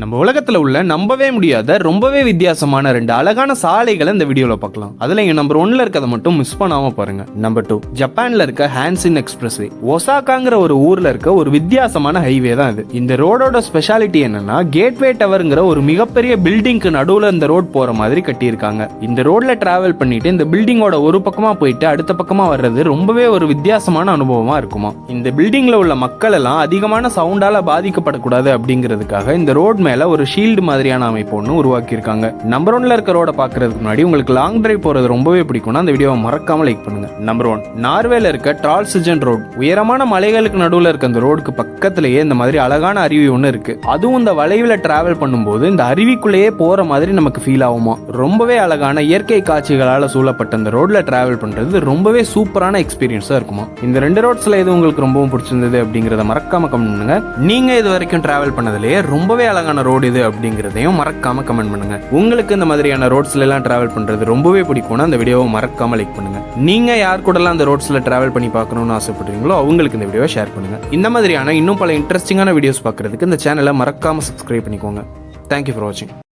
நம்ம உலகத்துல உள்ள நம்பவே முடியாத ரொம்பவே வித்தியாசமான 2 அழகான சாலைகளை இந்த வீடியோல பார்க்கலாம். அதுல இங்க நம்பர் 1ல இருக்கதை மட்டும் மிஸ் பண்ணாம பாருங்க. நம்பர் 2 ஜப்பான்ல இருக்க ஹான்சின் எக்ஸ்பிரஸ்வே. ஒசாகாங்கிற ஒரு ஊர்ல இருக்க ஒரு வித்தியாசமான ஹைவே தான் இது. இந்த ரோடோட ஸ்பெஷாலிட்டி என்னன்னா கேட்வே டவர்ங்கிற ஒரு மிகப்பெரிய பில்டிங்க்கு நடுவுல இந்த ரோட் போற மாதிரி கட்டியிருக்காங்க. இந்த ரோட்ல டிராவல் பண்ணிட்டு இந்த பில்டிங்கோட ஒரு பக்கமா போயிட்டு அடுத்த பக்கமா வர்றது ரொம்பவே ஒரு வித்தியாசமான அனுபவமா இருக்குமா. இந்த பில்டிங்ல உள்ள மக்கள் எல்லாம் அதிகமான சவுண்டால பாதிக்கப்படக்கூடாது அப்படிங்கிறதுக்காக இந்த ரோட் மேல ஒரு ஷீல்டு மாதிரியான அமைப்பு ஒன்று உருவாக்கி இருக்காங்க. நம்பர் 1ல இருக்க ரோட பாக்குறதுக்கு முன்னாடி உங்களுக்கு லாங் டிரைவ் போறது ரொம்பவே பிடிக்கும்னா அந்த வீடியோவை மறக்காம லைக் பண்ணுங்க. நம்பர் 1 நார்வேல இருக்க ட்ரால்சிஜன் ரோட். உயரமான மலைகளுக்கு நடுவுல இருக்க அந்த ரோடுக்கு பக்கத்திலேயே இந்த மாதிரி அழகான அருவி ஒன்று இருக்கு. அதுவும் இந்த வளைவுல டிராவல் பண்ணும்போது இந்த அருவிக்குள்ளேயே போற மாதிரி நமக்கு ஃபீல் ஆகுமா. ரொம்பவே அழகான இயற்கை காட்சிகளால சூழப்பட்ட இந்த ரோட்ல டிராவல் பண்றது ரொம்பவே சூப்பரான எக்ஸ்பீரியன்ஸா இருக்குமா. இந்த 2 ரோட்ஸ்ல எது உங்களுக்கு ரொம்பவும் பிடிச்சிருந்தது அப்படிங்கறத மறக்காம கமெண்ட் பண்ணுங்க. நீங்க இது வரைக்கும் டிராவல் பண்ணதுலயே ரொம்பவே அழகான ரோடு இது அப்படிங்கறதையும் மறக்காம கமெண்ட் பண்ணுங்க. உங்களுக்கு இந்த மாதிரியான ரோட்ஸ்ல எல்லாம் டிராவல் பண்றது ரொம்பவே பிடிக்கும்னா அந்த வீடியோவை மறக்காம லைக் பண்ணுங்க. நீங்க யார் கூட எல்லாம் அந்த ரோட்ஸ்ல டிராவல் பண்ணி பார்க்கணும்னு ஆசைப்படுறீங்களோ அவங்களுக்கு இந்த வீடியோவை ஷேர் பண்ணுங்க. இந்த மாதிரியான இன்னும் பல இன்ட்ரெஸ்டிங்கான வீடியோஸ் பார்க்கறதுக்கு இந்த சேனலை மறக்காம சப்ஸ்கிரைப் பண்ணிக்கோங்க. தேங்க்யூ ஃபார் வாட்சிங்.